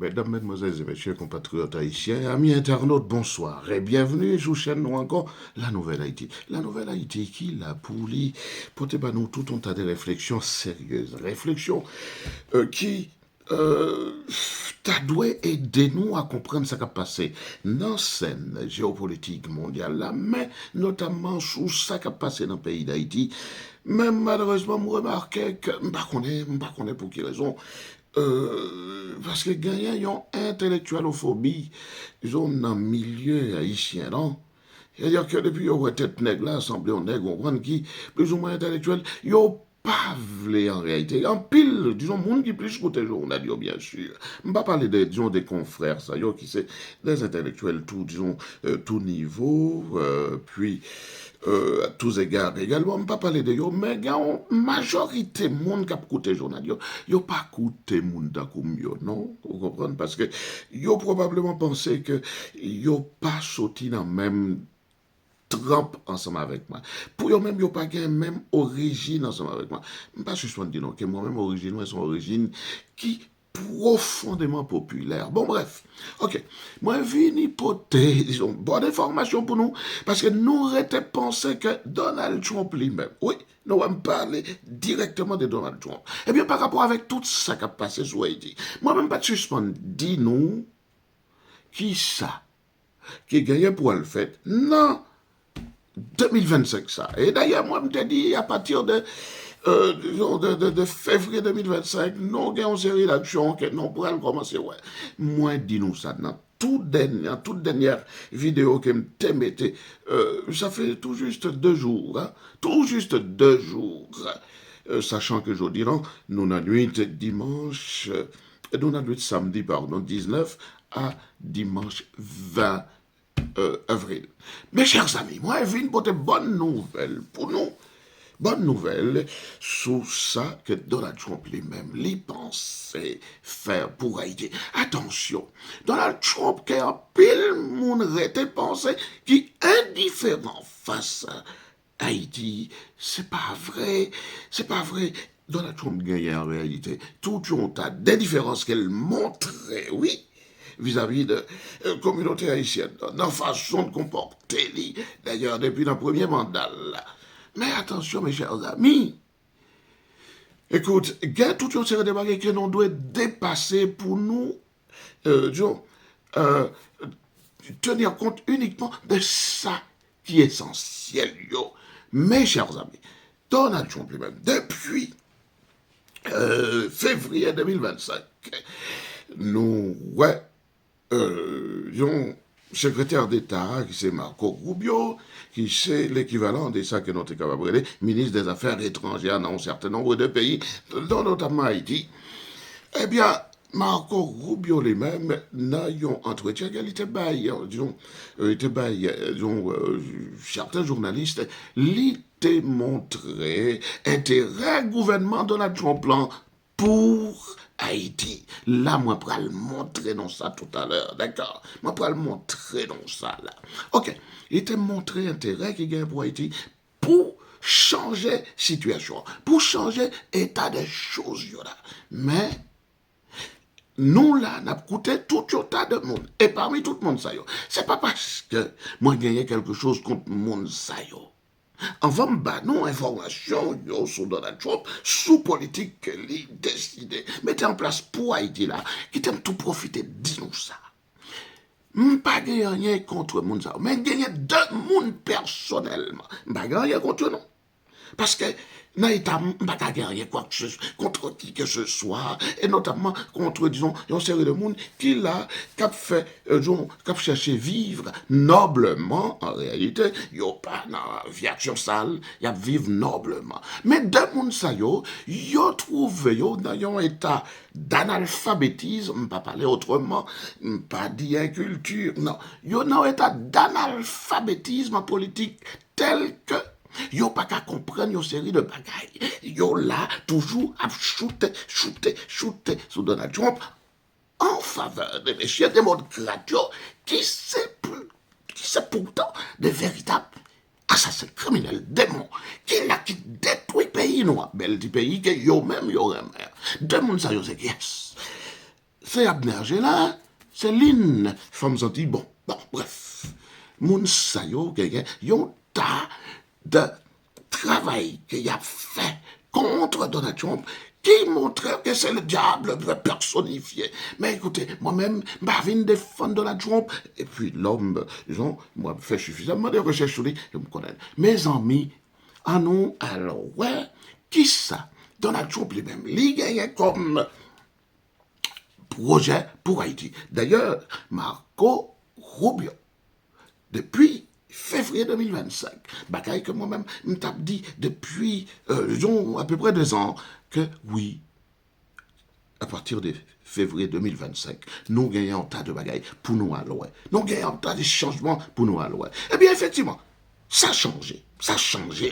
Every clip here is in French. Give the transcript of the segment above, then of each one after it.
Mesdames, Mesdemoiselles et Messieurs, compatriotes haïtiens, amis internautes, bonsoir et bienvenue. Je vous chaîne nous encore la Nouvelle Haïti. La Nouvelle Haïti qui l'a pour lui, porter par nous tout un tas de réflexions sérieuses. Réflexions qui t'a doué aider nous à comprendre ce qui a passé dans la scène géopolitique mondiale là, mais notamment sur ce qui a passé dans le pays d'Haïti. Même malheureusement, je remarquais que, je ne sais pas pour quelle raison, parce que gagnant yon intellectualophobie, disons, dans le milieu haïtien, non? C'est-à-dire que depuis yon tête nègre là, assemblée en nègre, on prend qui, plus ou moins intellectuel, yon pas vle en réalité. En pile, disons, monde qui plus côté journal, yo, bien sûr. On va parler de, disons, des confrères, ça, yo, qui c'est des intellectuels, tout, disons, tout niveau, puis, à tous égards également, on ne pas parler de yo, mais il y a une majorité de monde qui a écouté le journal, yo pas écouté monde comme yo, non? Vous comprenez? Parce que yo probablement pensé que yo pas sorti dans le même trempe ensemble avec moi. Pour eux même, ils n'ont pas la même origine ensemble avec moi. Je ne pas suspendre dire non, que moi-même, origine, moi, son origine qui profondément populaire. Bon, bref. OK. Moi, j'ai une hypothèse, disons, bonne information pour nous, parce que nous aurions pensé que Donald Trump lui-même, oui, nous allons parler directement de Donald Trump. Eh bien, par rapport avec tout ça qui a passé sur Haïti, moi-même, pas de suspendre, dis-nous, qui ça, qui gagne pour le fait? Non, 2025 ça. Et d'ailleurs, moi, je me dit, à partir de février 2025, nous avons une série d'actions que nous pourrons commencer. Ouais. Moi, dis-nous ça. Dans toute dernière vidéo que je mettais, ça fait tout juste 2 jours. Hein, tout juste 2 jours. Sachant que je dirais, nous avons nuit dimanche, nous avons nuit samedi, pardon, 19 à dimanche 20 avril. Mes chers amis, moi, je viens pour de bonnes nouvelles pour nous. Bonne nouvelle sur ça que Donald Trump lui-même, lui pensait faire pour Haïti. Attention, Donald Trump, qui a pile mon rete pensé, qui est indifférent face à Haïti, c'est pas vrai, c'est pas vrai. Donald Trump gagnait en réalité tout un tas d'indifférences qu'elle montrait, oui, vis-à-vis de la communauté haïtienne, dans la façon de comporter, d'ailleurs, depuis le premier mandat. Là. Mais attention, mes chers amis, écoute, il y a toute une série de bagages que l'on doit dépasser pour nous, disons, tenir compte uniquement de ça qui est essentiel, yo. Mes chers amis, Donald Trump lui-même, depuis février 2025, nous, ouais, secrétaire d'État, qui c'est Marco Rubio, qui c'est l'équivalent de ça que notre capable de ministre des Affaires étrangères dans un certain nombre de pays, dont notamment Haïti. Eh bien, Marco Rubio lui-même n'a un entretien qu'il était bail, certains journalistes lui montré intérêt gouvernement Donald Trump pour Haïti. Là, moi, je vais le montrer dans ça tout à l'heure, d'accord? Moi, je vais le montrer dans ça, là. OK. Il t'a montré intérêt qu'il gagne pour Haïti pour changer situation, pour changer état des choses, là. Mais, nous, là, nous avons coûté tout un tas de monde. Et parmi tout le monde, ça, c'est pas parce que moi, gagné quelque chose contre le monde, ça, Enfin, bah, non, information, sur Donald Trump, sous politique que lui décidé. Mettez en place pour Haïti là, qui t'aime tout profiter, dis-nous ça. Pas gagner rien contre le monde ça, mais gagner deux monde personnellement. Pas gagner rien contre nous. Parce que, n'a pas gagner quoi que ce soit, contre qui que ce soit, et notamment contre, disons, une série de monde qui l'a, cap fait, cap cherché vivre noblement, en réalité, yo pas dans vie action sale, y a vivre noblement. Mais de monde ça yo trouvé yo dans un état d'analphabétisme, pas parler autrement, pas d'inculture, non, yo dans un état d'analphabétisme en politique tel que yo pas qu'à comprendre une série de bagailles. Yo là, toujours à shooter sur Donald Trump en faveur des messieurs démocrates qui c'est pourtant de véritables assassins criminels, démons, qui détruit le pays noir. Bel petit pays que yo même yo remer. De moun sa yo c'est yes. c'est Abner Gélin, c'est Lynn, femmes ont dit, bon, bref, moun sa yo, yon tas de travail qu'il a fait contre Donald Trump, qui montrait que c'est le diable personnifié. Mais écoutez, moi-même, je viens défendre Donald Trump, et puis l'homme, disons, moi, je fais suffisamment de recherches sur lui, je me connais. Mes amis, non, alors, ouais, qui ça? Donald Trump lui-même, il gagne comme projet pour Haïti. D'ailleurs, Marco Rubio, depuis février 2025, bagaille que moi-même, je t'ai dit depuis à peu près 2 ans, que oui, à partir de février 2025, nous gagnons un tas de bagailles pour nous aller. Nous gagnons un tas de changements pour nous aller. Eh bien, effectivement, ça a changé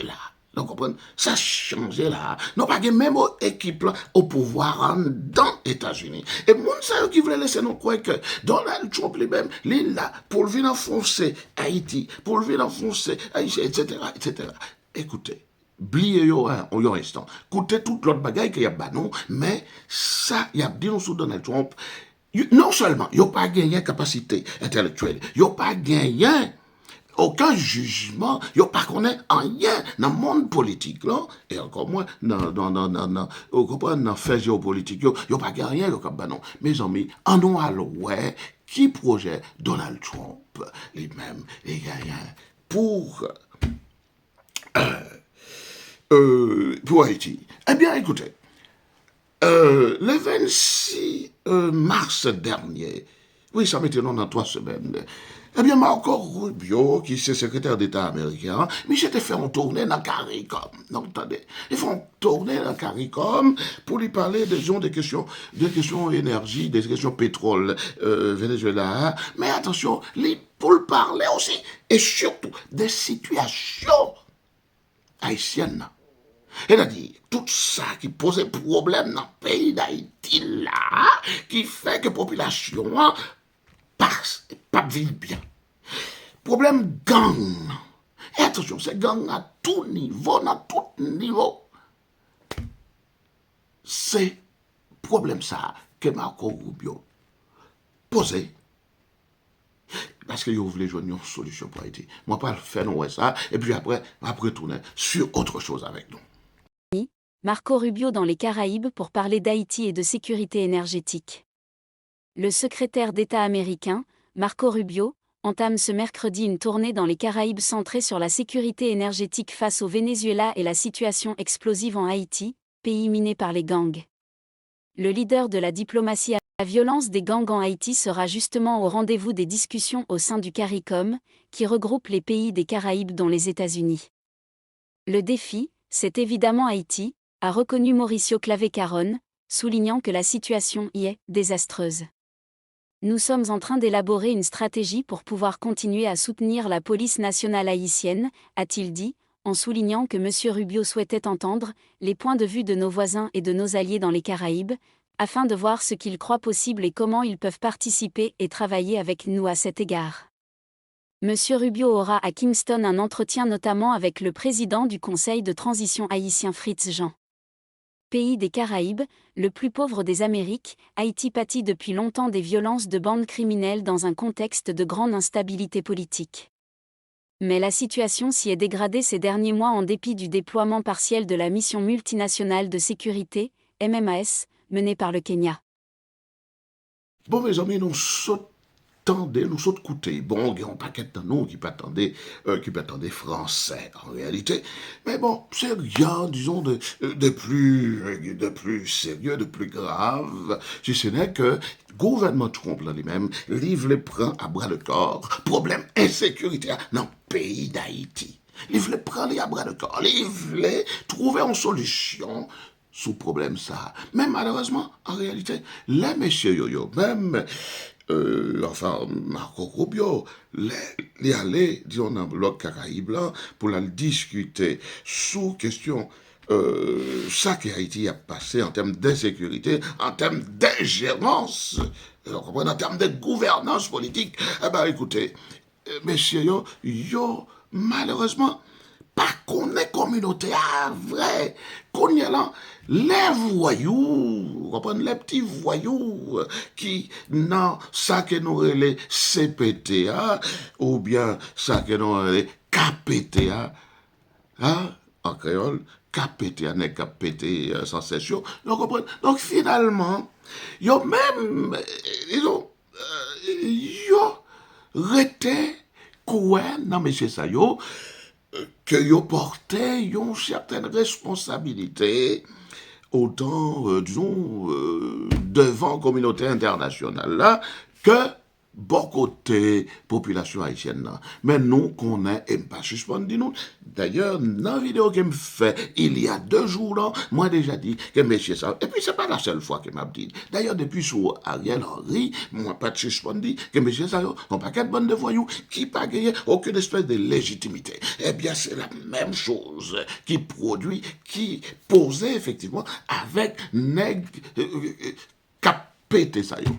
là. Vous comprenez? Ça a changé là. Nous pas même équipe là, au pouvoir dans les États-Unis. Et mon ça qui voulait laisser nous croire que Donald Trump lui-même, il là pour venir enfoncer Haïti, pour venir enfoncer Haïti, etc., etc. Écoutez, oubliez yo un instant. Écoutez toute l'autre bagaille qu'il y a non, mais ça, il y a dit sous Donald Trump, non seulement, il n'y a pas gagné capacité intellectuelle, il n'y a pas gagné aucun jugement, il n'y a pas connaît rien dans le monde politique, là, et encore moins dans le fait géopolitique, il n'y a pas rien, non. Mes amis, en nous allons, ouais, qui projet Donald Trump, lui-même, les gagnants, pour Haïti. Eh bien, écoutez, le 26 mars dernier, oui, ça m'était dans 3 semaines, eh bien, Marco Rubio, qui est secrétaire d'État américain, mais j'étais fait en tournée dans CARICOM. Non, attendez, ils font tourner dans CARICOM pour lui parler des questions énergie, des questions pétrole, Venezuela. Mais attention, pour le parler aussi, et surtout, des situations haïtiennes. C'est-à-dire, tout ça qui posait problème dans le pays d'Haïti, là, qui fait que la population passe, pas vivre bien. Problème gang. Et attention, c'est gang à tout niveau, C'est problème ça que Marco Rubio posait. Parce que vous voulez jouer une solution pour Haïti. Moi, pas faire ça, et puis après tourner sur autre chose avec nous. Marco Rubio dans les Caraïbes pour parler d'Haïti et de sécurité énergétique. Le secrétaire d'État américain, Marco Rubio, entame ce mercredi une tournée dans les Caraïbes centrée sur la sécurité énergétique face au Venezuela et la situation explosive en Haïti, pays miné par les gangs. Le leader de la diplomatie à la violence des gangs en Haïti sera justement au rendez-vous des discussions au sein du CARICOM, qui regroupe les pays des Caraïbes dont les États-Unis. Le défi, c'est évidemment Haïti, a reconnu Mauricio Clavé-Caron, soulignant que la situation y est désastreuse. Nous sommes en train d'élaborer une stratégie pour pouvoir continuer à soutenir la police nationale haïtienne, a-t-il dit, en soulignant que M. Rubio souhaitait entendre les points de vue de nos voisins et de nos alliés dans les Caraïbes, afin de voir ce qu'ils croient possible et comment ils peuvent participer et travailler avec nous à cet égard. M. Rubio aura à Kingston un entretien notamment avec le président du Conseil de transition haïtien Fritz Jean. Pays des Caraïbes, le plus pauvre des Amériques, Haïti pâtit depuis longtemps des violences de bandes criminelles dans un contexte de grande instabilité politique. Mais la situation s'y est dégradée ces derniers mois en dépit du déploiement partiel de la mission multinationale de sécurité, MMAS, menée par le Kenya. Bon, mes amis, nous sommes écoutés. Bon, il y a un paquet de nous qui attendaient français, en réalité. Mais bon, c'est rien, disons, de plus sérieux, de plus grave, si ce n'est que le gouvernement Trump, là, lui-même, livre les prend à bras le corps. Problème insécurité dans le pays d'Haïti. Livre les prend à bras le corps. Livre les trouver une solution sous problème ça. Mais malheureusement, en réalité, les messieurs yo-yo, même Marco Rubio, les allés, disons, dans le bloc Caraïbe, là, pour la discuter sous question ça que Haïti a passé en termes d'insécurité, en termes d'ingérence, en termes de gouvernance politique. Eh bien, écoutez, messieurs, yo, malheureusement, pas qu'on est communauté vrai, qu'on y a là, les voyous, vous comprenez, les petits voyous qui, non, ça que nous les CPTA, ou bien ça que nous les KPTA, hein, en créole, KPTA n'est KPT sans cession, vous comprenez. Donc finalement, yo même, yo rete quoi, non monsieur ça, yo, que yo portait une certaine responsabilité autant, disons, devant la communauté internationale là, que bon côté population haïtienne là. Mais nous qu'on est, et pas suspendu nous. D'ailleurs, dans la vidéo que me fait, il y a 2 jours là, moi déjà dit que monsieur ça, et puis c'est pas la seule fois que m'a dit. D'ailleurs, depuis sur Ariel Henry, moi pas de suspendu, que monsieur ça, on pas qu'être bande de voyous, qui pas gagné aucune espèce de légitimité. Eh bien, c'est la même chose qui produit, qui posait effectivement avec nègre, pété ça yo.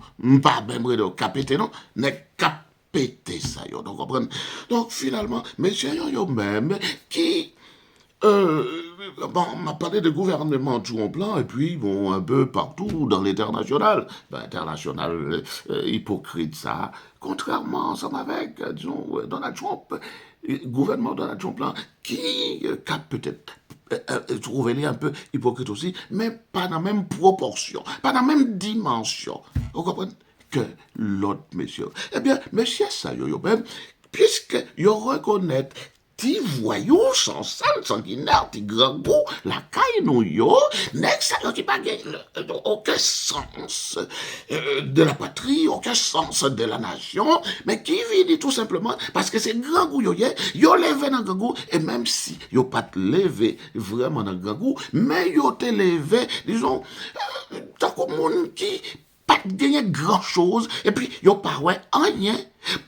Pas même de capété non, n'est capété ça yo. Donc comprenez. Donc finalement, messieurs yo même qui bon, on m'a parlé de gouvernement tout en plan, et puis, bon, un peu partout dans l'international. Ben, international, hypocrite, ça. Contrairement, ensemble avec, disons, Donald Trump, gouvernement Donald Trump, là, qui, cap peut-être, trouver un peu hypocrite aussi, mais pas dans la même proportion, pas dans la même dimension. Vous comprenez? Que l'autre monsieur. Eh bien, monsieur ça, yo même, puisque yo reconnaît ti voyou sans sale, sanguinaire, ti grand goût, la caille nou yo, nek sa yo qui pas aucun sens de la patrie, aucun sens de la nation, mais qui vit tout simplement parce que c'est grand goût yo levé dans grand goût, et même si yo pas levé vraiment dans grand goût, mais yo te levé, disons, tant comme monde qui pas gagné grand chose, et puis yo pas ouais rien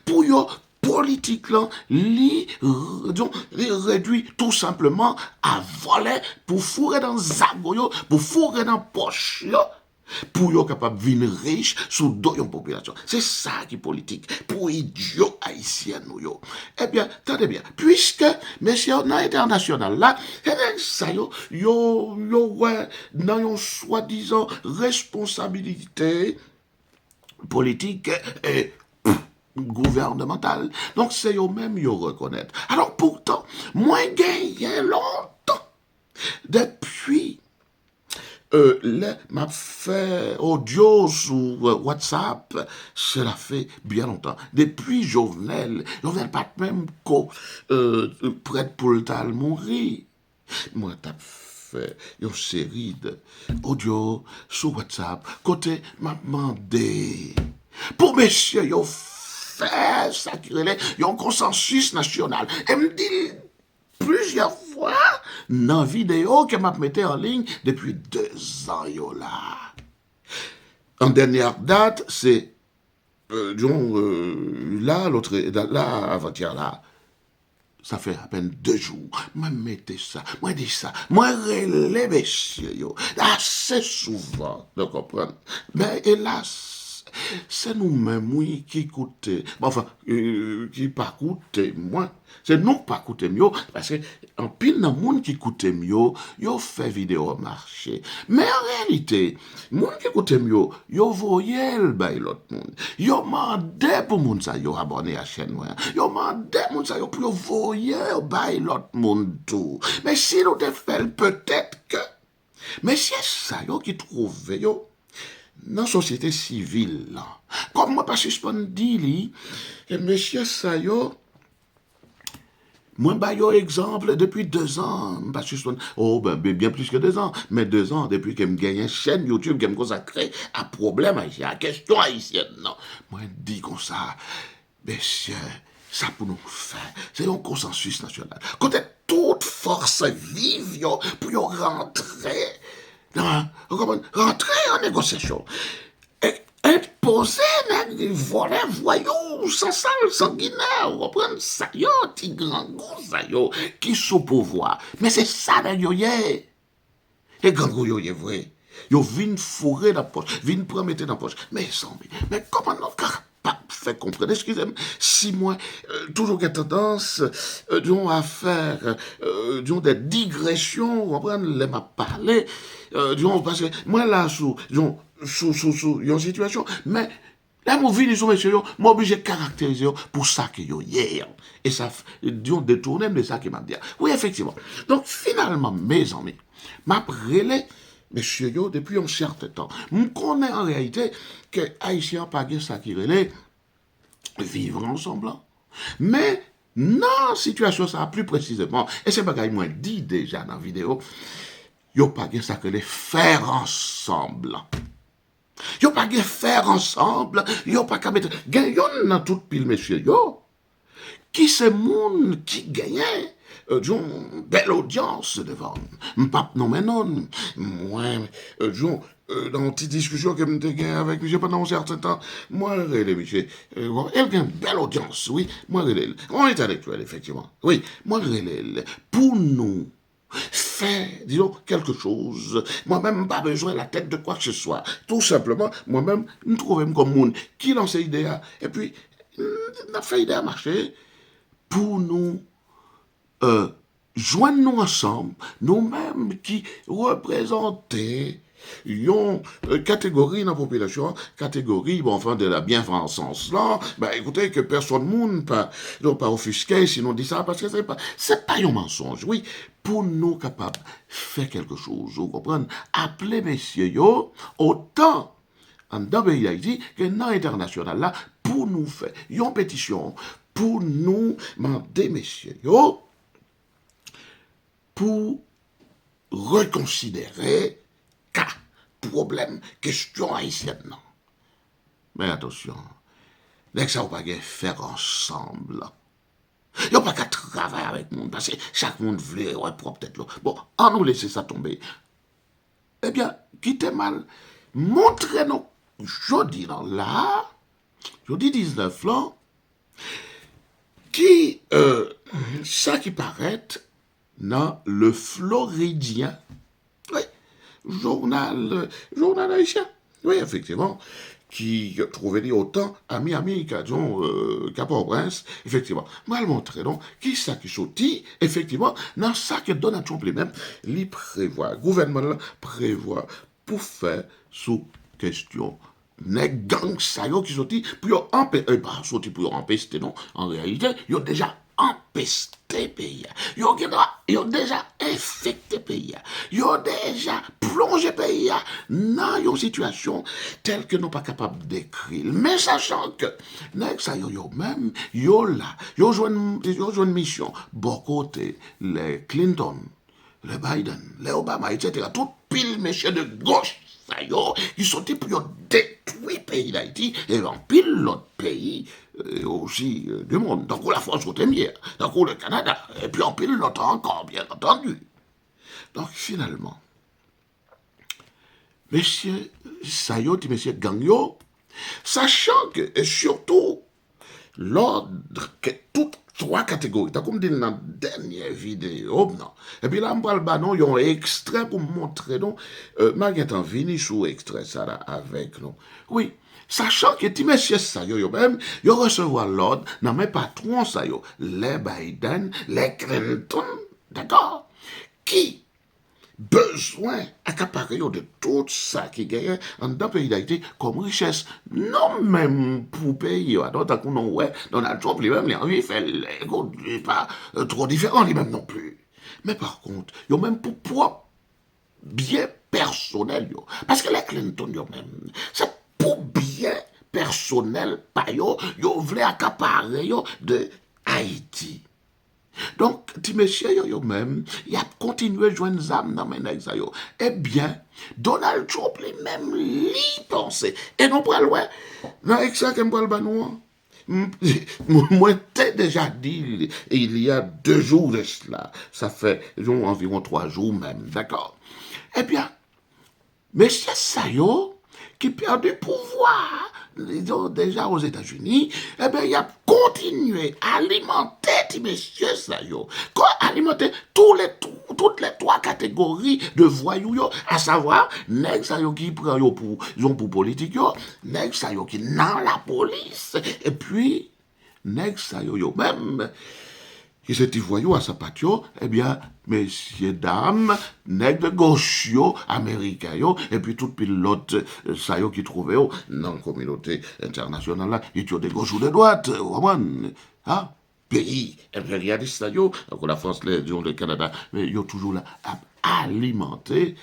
pour yo politique là, li réduit tout simplement à voler pour fourrer dans zagoyo, pour fourrer dans poche yo, pour yo capable de venir riche sous deux population. C'est ça qui est politique pour idiot haïtien nous yo. Eh bien, tenez bien, puisque messieurs dans l'international là, ça yo ouais dans une soi-disant responsabilité politique et gouvernemental. Donc, c'est eux-mêmes qui reconnaissent. Alors, pourtant, moi, gagné longtemps. Depuis, m'a fait audio sur WhatsApp, cela fait bien longtemps. Depuis Jovenel pas même prête pour le tal mourir. Moi, t'as fait une série d'audio sur WhatsApp, côté m'a demandé pour messieurs, yo fait ça qui relève, il y a un consensus national. Et me dit plusieurs fois dans la vidéo que m'a metté en ligne depuis 2 ans yo là. En dernière date, c'est là, l'autre, là, avant-hier là, ça fait à peine 2 jours. Moi, mettez ça, moi, dis ça, moi, relève messieurs, yo, assez souvent, de comprendre. Mais hélas, c'est nous-mêmes, oui, qui coûtent, enfin, qui pas coûtent moins. C'est nous qui pas coûtent mieux, parce que, en pile, dans le monde qui coûte mieux, yo fait vidéo marché. Mais en réalité, le monde qui coûte mieux, yo voyait le bail l'autre monde. Yo mandé pour moun sa yo abonné à chaîne, yo mandé moun sa yo pour yo voyer le bail l'autre monde tout. Mais si nous te fait peut-être que, mais c'est ça yo qui trouve yo, dans la société civile, là, comme moi, pas suspendu, li, et monsieur Sayo, moi, bah, yo exemple, depuis 2 ans, pas suspendu, oh, ben, bien plus que 2 ans, mais 2 ans, depuis que me gagne une chaîne YouTube, que me consacré à problème haïtien, à question haïtienne, non. Moi, dis comme ça, monsieur, ça pour nous faire, c'est un consensus national. Quand toute force vive, yo, pour yo rentrer, rentrer en négociation. Et imposer, voler, voyous, sans sale, sanguinaire, reprendre ça, yo, ti grand goût, ça, yo, qui sous pouvoir. Mais c'est ça, là, yo, yé. Et grand goût, yo, yé, vrai. Yo, vin fourrer la poche, vin promettre dans la poche. Mais comment nous capable fait comprendre, excusez-moi, si moi, toujours j'ai tendance, disons, à faire, disons, des digressions, vous comprenez, les m'a parlé, disons, parce que moi, là, disons, sous une situation, mais là, mon vie, les messieurs, moi, obligé de caractériser pour ça que yo hier. Et ça, disons, détourner de ça qui m'a dit. Oui, effectivement. Donc, finalement, mes amis, m'a prélé, messieurs, yo, depuis un certain temps, on connaît en réalité que Haïtiens pas ça qui relait vivre ensemble. Mais, non, situation ça plus précisément, et c'est bagaille moi dit déjà dans la vidéo, yo pas ça que les faire ensemble. Yo pas gen faire ensemble, yo pas qu'à mettre gen yon dans toute pile monsieur yo. Qui c'est moun qui gagnait disons belle audience devant. M'pap non mais non. Moi disons dans une petite discussion que m'te gagne avec monsieur pendant un certain temps, moi relé monsieur elle gagne belle audience, oui, moi relé. On est intellectuel effectivement. Oui, moi relé pour nous faire, disons, quelque chose. Moi-même, pas besoin de la tête de quoi que ce soit. Tout simplement, moi-même, me trouve comme monde qui lance l'idée, et puis, on a fait l'idée à marcher pour nous joindre nous ensemble, nous-mêmes qui représentons une catégorie dans la population, catégorie, bon, enfin, de la bienfaisance là, ben, écoutez, que personne ne pas offusquer, sinon dit ça, parce que c'est pas un mensonge, oui, pour nous capables de faire quelque chose, vous comprenez, appeler messieurs, yo, autant, en dans le pays d'Haïti, que dans l'international là, pour nous faire une pétition, pour nous demander messieurs, yo, pour reconsidérer cas, problème, question haïtienne. Non. Mais attention, dès que ça va pas faire ensemble, il n'y a pas qu'à travailler avec le monde, parce que chaque monde veut ouais, propre tête. Bon, on nous laisser ça tomber. Eh bien, quittez mal, montrez-nous, jeudi là, jeudi 19 là, qui, ça qui paraît dans le Floridien, oui, journal haïtien, oui, effectivement, qui trouvait dit autant à Miami qu'à Port-au-Prince, effectivement. Moi, le montrer, donc, qui ça qui sortit, effectivement, dans ça que Donald Trump lui-même, lui prévoit, le gouvernement prévoit pour faire sous question les gangs ça yo qui sorti pour empêcher pas sorti pour empêcher non en réalité yo déjà empesté pays yo déjà infecté pays yo déjà plongé pays dans une situation telle que nous pas capable d'écrire mais sachant que nèg ça yo même yo là yo joine mission bon côté les Clinton les Biden les Obama etc. tout pile messieurs de gauche qui sont pour détruire le pays d'Haïti et en pile l'autre pays aussi du monde. Donc la France côté-mière, donc le Canada, et puis en pile l'autre encore, bien entendu. Donc finalement, monsieur Sayot et monsieur Gagnon, sachant que, et surtout, l'ordre que toutes trois catégories, t'as comme dit dans la dernière vidéo, non. Et puis là, on parle, non, il y a un extrait pour montrer, non, Marguerite vini sous extrait ça là avec nous. Oui, sachant que ti messieurs ça yo même, yo recevoir l'ordre, non mais patron ça yo, les Biden, les Clinton, d'accord, qui besoin accaparé de tout ça qui gagne dans le pays d'Haïti comme richesse, non même pour payer, donc on ouais, Donald Trump lui-même, lui fait pas trop différent lui-même non plus. Mais par contre, il y a même pour propre bien personnel, yo. Parce que les Clinton, yo même, c'est pour bien personnel, pas yo voulait accaparer yo de Haïti. Donc, ti monsieur yo même, il a continué à joindre zam dans mes nèg yo. Eh bien, Donald Trump lui-même lui pensait. Et non pas loin, dans l'extrait que m'pral banou, moi t'ai déjà dit il y a 2 jours de cela. Ça fait environ 3 jours même, d'accord. Eh bien, monsieur Sayo, qui perd du pouvoir déjà aux États-Unis, eh bien, il a continué à alimenter, ti messieurs, ça, yo. Alimenter toutes les trois catégories de voyous, yo, à savoir, nèg ça, yo, qui prend, yo, pour politique, yo, nèg ça, yo, qui dans la police, et puis, nèg ça, yo, même, qui se ti voyou à sa patio, eh bien, messieurs, dames, nèg de gauche, yo, américains, yo, et puis tout pilote, ça, yo, qui trouve, yo, dans la communauté internationale, là, il y a des gauches ou des droites, hein? Pays impérialiste, yo, encore la France, le Canada, mais yo toujours là, à alimenter,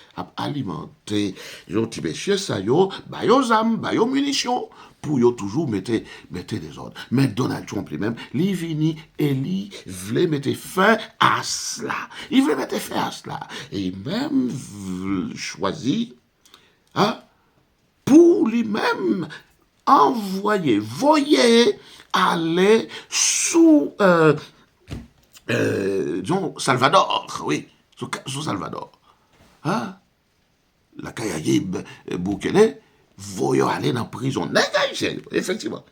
yo, ti messieurs, ça, yo, ba yo zam, ba yo munitions, pour yo toujours mettre des ordres. Mais Donald Trump lui-même, li vini et li voulait mettre fin à cela. Il voulait mettre fin à cela. Et même choisi, hein, pour lui-même voyer aller sous disons, Salvador, oui, sous Salvador. Hein? La Caraïbe, Bukele, voyons aller dans la prison. Effectivement.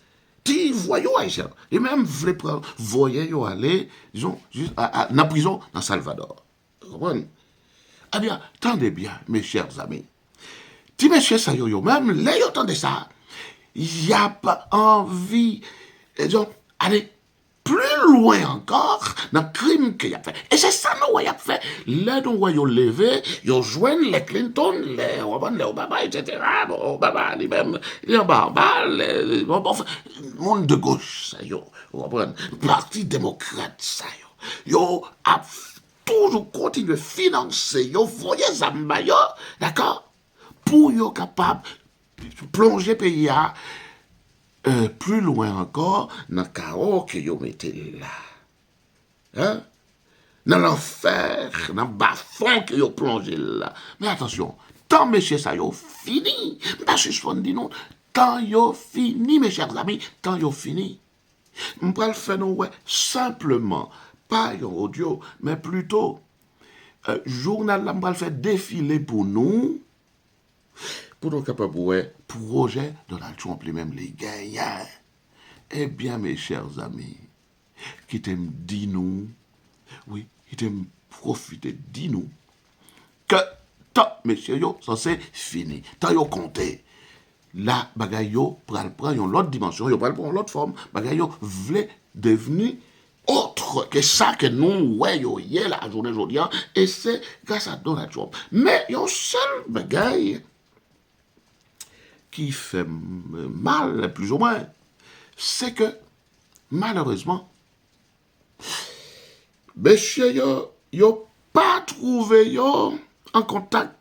Ti voyons haïtien. Et même voyons aller, disons, dans la prison dans Salvador. Vous comprenez? Eh bien, tendez bien, mes chers amis. Ti messieurs, ça yo, même, là, yo, tendez ça. Il n'y a pas envie, disons, aller plus loin encore dans le crime qu'il a fait. Et c'est ça nous a fait. Là, nous avons levé, nous joignent les Clinton, les Obama, etc. Bon, Obama lui-même, il est en barbare, le monde de gauche, ça y est, vous comprenez, Parti démocrate, ça y est. Yo a toujours continué à financer, yo voyez Zamba, yo, d'accord, pour yo capable de plonger le pays à plus loin encore, dans le chaos que vous mettez là. Hein? Dans l'enfer, dans le bas-fond que vous plongez là. Mais attention, tant messieurs ça yo fini, pas suspendre dit non, tant yo fini, mes chers amis, tant yo fini. On va le faire nous, ouais, simplement, pas un audio, mais plutôt, journal là, on va le faire défiler pour nous, pour nous capables de projet Donald Trump lui-même les gagnants. Eh bien, mes chers amis, qui t'aiment dit nous, oui, qui t'aiment profiter, dit nous, que tant, messieurs, yo, ça c'est fini. Tant yo compté. La bagay yo pral prend une autre dimension, yo pral prend l'autre forme, bagay yo vle devenu autre que ça que nous, ouais, yo, hier, la journée aujourd'hui, et c'est grâce à Donald Trump. Mais yon seul bagay qui fait mal, plus ou moins, c'est que, malheureusement, monsieur, yo pas trouvé yo en contact,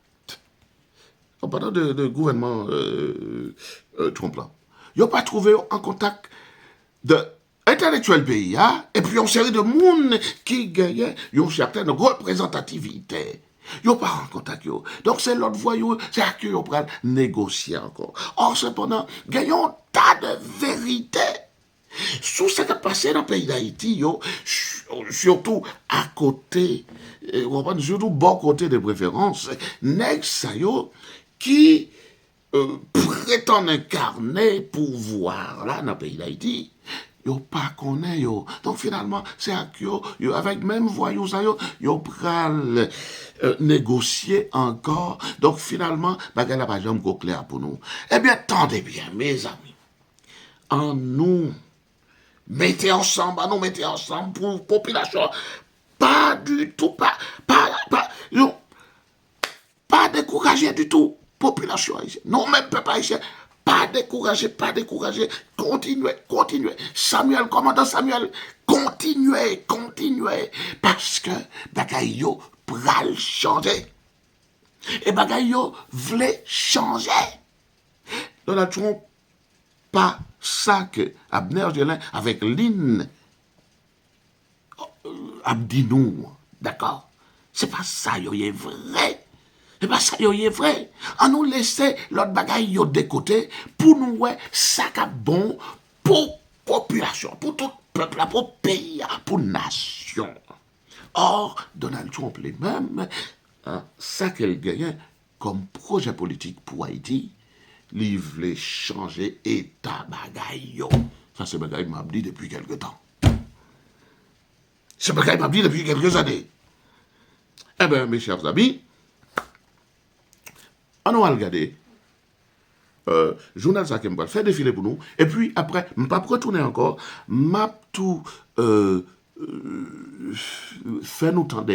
en parlant de gouvernement Trump là, yo pas trouvé yo en contact de intellectuel pays, hein? Et puis une série de monde qui gagnait une certaine représentativité. Yo pas en contact yo. Donc c'est l'autre voie yo, c'est à qui yo prennent négocier encore. Or cependant, gagnons un tas de vérité. Sous ce qui est passé dans le pays d'Haïti, yo, surtout à côté, surtout bon côté de préférence, nèg sa yo, qui prétend incarner pouvoir là dans le pays d'Haïti, yo pas connaît yo. Donc finalement, c'est à yo, avec même voyou ça yo pral négocier encore. Donc finalement, bagay la pas jamais go clair pour nous. Eh bien, tendez bien, mes amis. En nous mettez ensemble pour la population. Pas du tout, pas décourager du tout. Population haïtienne. Non, même peuple haïtien. Pas décourager. Continuez. Samuel, commandant Samuel, continuez. Parce que bagay yo pral changer. Et bagay yo vle changer. Donald Trump, pas ça que Abner Gelin avec Lynn Abdinou, d'accord? C'est pas ça, yo est vrai. C'est pas ça, yo est vrai. On nous laisse l'autre bagaille yo de côté pour nous, ouais, ça qui bon pour population, pour tout peuple, pour pays, pour nation. Or, Donald Trump lui-même, ça qu'elle gagne comme projet politique pour Haïti, li vle changer état bagay yo. Ça c'est bagay m'a dit depuis quelque temps. C'est bagay m'a dit depuis quelques années. Eh bien, mes chers amis, on va regarder. Journal ça qui me faire défiler pour nous. Et puis après, je ne vais pas retourner encore. M'a tout fait nous tendre.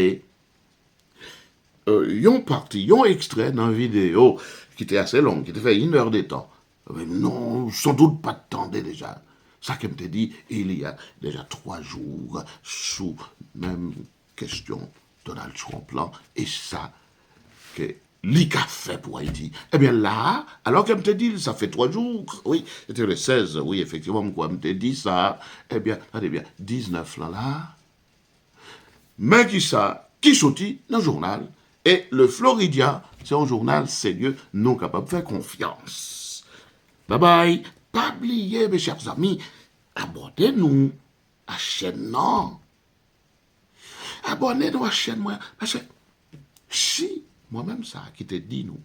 Yon parti, yon extrait dans une vidéo qui était assez longue, qui était fait 1 heure de temps. Mais non, sans doute pas de temps déjà. Ça qui me dit, il y a déjà 3 jours sous même question Donald Trump là, et ça que l'ICA fait pour Haïti. Eh bien là, alors qu'elle me dit, ça fait 3 jours, oui, c'était le 16, oui, effectivement, quoi, me dit ça, eh bien, attendez bien, 19 là, mais qui sortit dans le journal, et le Floridien, c'est un journal sérieux, non capable de faire confiance. Bye bye, pas oublier, mes chers amis, abonnez-nous à la chaîne, non. Abonnez-nous à la chaîne, moi, parce que si moi-même ça qui te dit nous,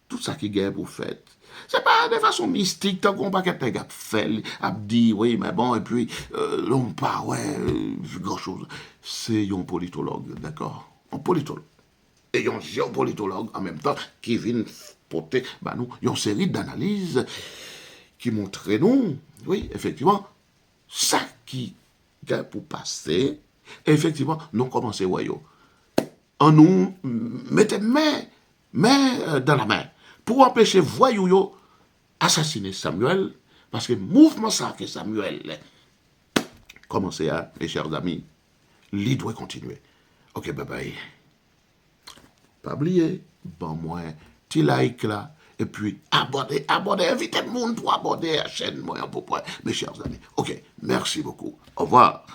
tout ça qui gagne pour fait, c'est pas de façon mystique, tant qu'on pas qu'un gars fait, a dit, oui, mais bon, et puis, on pas, ouais, grand chose. C'est un politologue, d'accord? Un politologue. Et un géopolitologue en même temps qui vient porter, bah, nous, une série d'analyses qui montrent nous, oui, effectivement, ça qui gagne pour passer, et effectivement, nous commençons, voyons. En nous mettez main dans la main pour empêcher voyou assassiner Samuel, parce que mouvement ça que Samuel commencez à, mes chers amis, il doit continuer. Ok, bye bye. Pas oublier, bon moi, petit like là, et puis abonnez, invitez le monde pour abonner à la chaîne, moi, pour mes chers amis. Ok, merci beaucoup. Au revoir.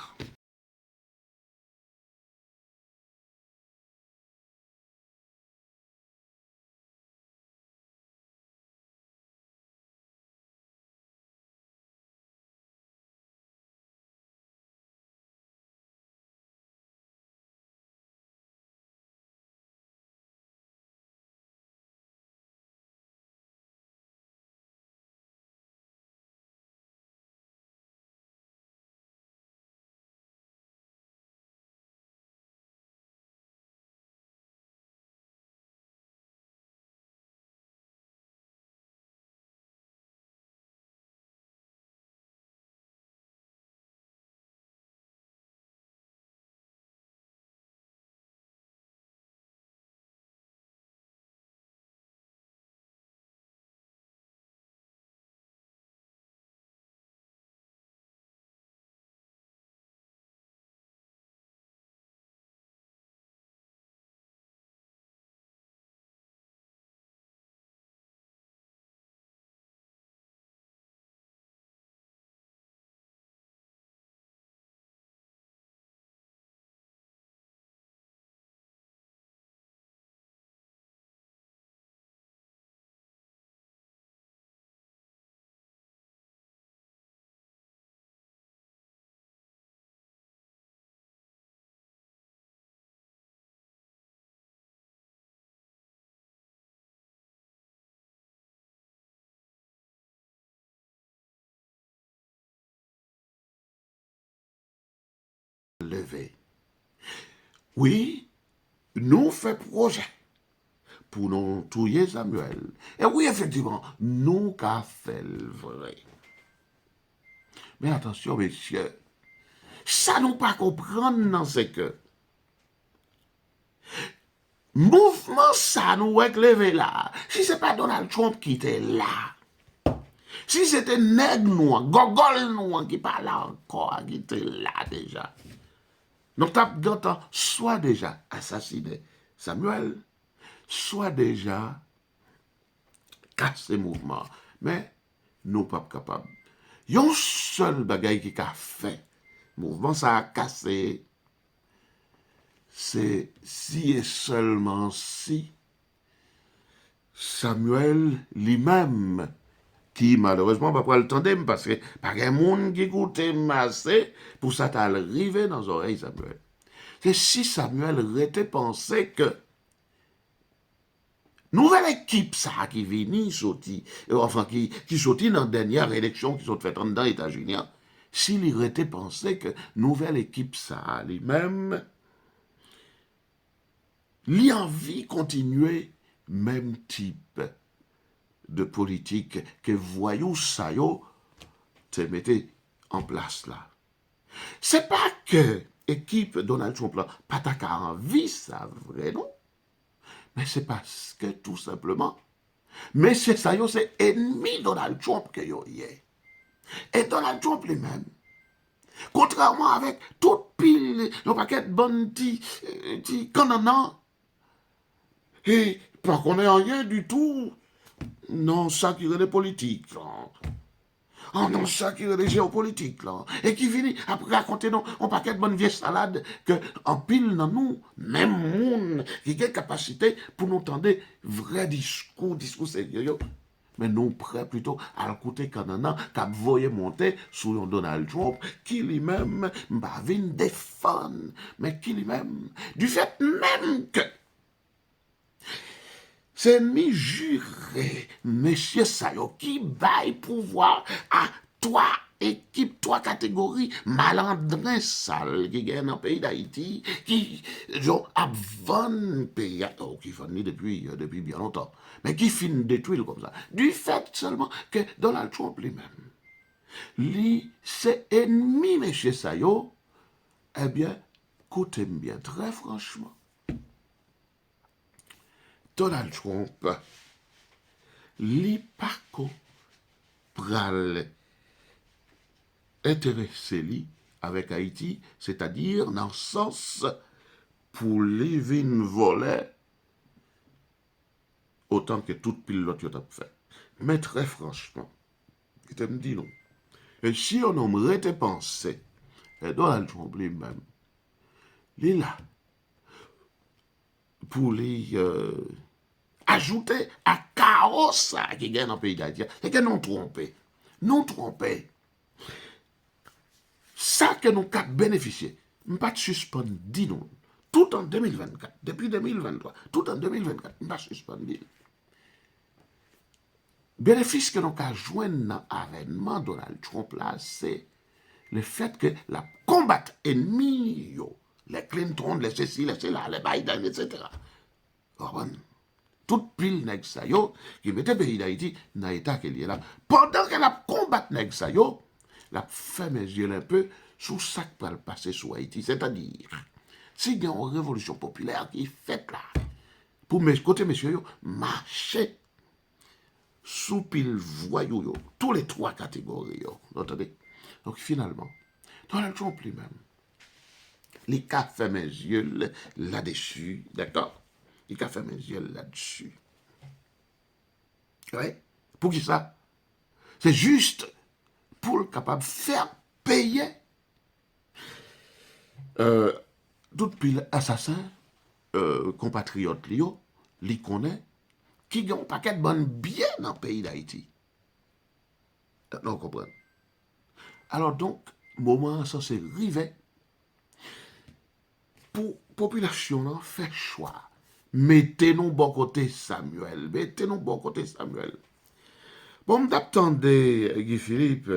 Levé. Oui, nous fait projet pour nous tuer Samuel. Et oui, effectivement, nous qu'a fait le vrai. Mais attention, messieurs, ça nous pas comprendre, c'est que mouvement ça nous est levé là. Si c'est pas Donald Trump qui était là, si c'était nègre noir, gogol noir qui pas là encore, qui était là déjà, nous t'avons soit déjà assassiné Samuel, soit déjà cassé mouvement. Mais nous pas capables. Il y a un seul bagaille qui a fait mouvement ça a cassé, c'est si et seulement si Samuel lui-même, qui malheureusement va pas le temps parce que pas un monde qui écoute assez pour ça t'arriver dans les oreilles Samuel. C'est si Samuel aurait pensé que nouvelle équipe ça qui vient sorti, enfin qui sorti dans la dernière élection qui sont faites dans les États-Unis, s'il y était pensé que nouvelle équipe ça lui-même, lui envie continuer même type de politique que voyous ça yo te mettez en place là. C'est pas que équipe Donald Trump là, pas ta envie ça vrai non, mais c'est parce que tout simplement Monsieur ça yo c'est ennemi Donald Trump que yo y est. Et Donald Trump lui-même, contrairement avec toute pile, le paquet de bonnes ti canana, et pas qu'on ait rien du tout, non, ça qui est des politiques, là. Oh non, ça qui est des géopolitiques, là. Et qui finit après raconter non, un paquet de bonnes vieilles salades que, en pile dans nous, même monde qui a capacité pour nous entendre vrai discours sérieux. Mais nous prêts plutôt à l'écouter Canana qu'à voyer monter sous un Donald Trump qui lui-même m'a défendre, mais qui lui-même, du fait même que c'est mi juré, monsieur Sayo, qui baille pouvoir à trois équipes, trois catégories malandrins sales qui gagnent dans le pays d'Haïti, qui ont avant pays, qui font depuis bien longtemps, mais qui finissent détruire comme ça. Du fait seulement que Donald Trump lui-même, lui, c'est ennemi, monsieur Sayo, eh bien, écoutez-moi bien, très franchement. Donald Trump, li pa ko pral intéressé li avec Haïti, c'est-à-dire dans le sens pour les vin voler autant que tout pilote y a fait. Mais très franchement, je te me dis non. Et si on aurait pensé, et Donald Trump lui-même, il est là pour les ajouter à chaos ça qui gagne dans le pays d'Haïti. C'est que nous trompés. Nous trompés. Ça que nous avons bénéficié, pas de suspendre, dit nous, tout en 2024, depuis 2023, tout en 2024, pas de suspendre. Bénéfice que nous avons joué dans l'avènement de Donald Trump là, c'est le fait que la combattre ennemis, les Clinton, les ceci, les cela, les Biden, etc. Toute pile nèg sa yo qui mettait pays d'Haïti dans l'état qu'il est là. Pendant qu'elle a combattu nèg sa yo, la fait mes yeux un peu sous ça qui peut le passer sur Haïti. C'est-à-dire, s'il y a une révolution populaire qui est faite là, pour mes côtés, messieurs, yo, marcher sous pile voyou, yo, tous les trois catégories. Yo, vous entendez? Donc finalement, Donald Trump lui-même, les cas fait mes yeux là-dessus, d'accord? Il a fait mes yeux là-dessus. Ouais. Pour qui ça? C'est juste pour le capable de faire payer tout pile assassin, compatriote Lio, li connaît, qui ont un paquet de bonnes biens dans le pays d'Haïti. Non, comprenez. Alors donc, moment ça c'est rivé pour population fait choix. Mettez-nous bon côté Samuel. Mettez-nous bon côté Samuel. Bon, m'attendez, Guy Philippe,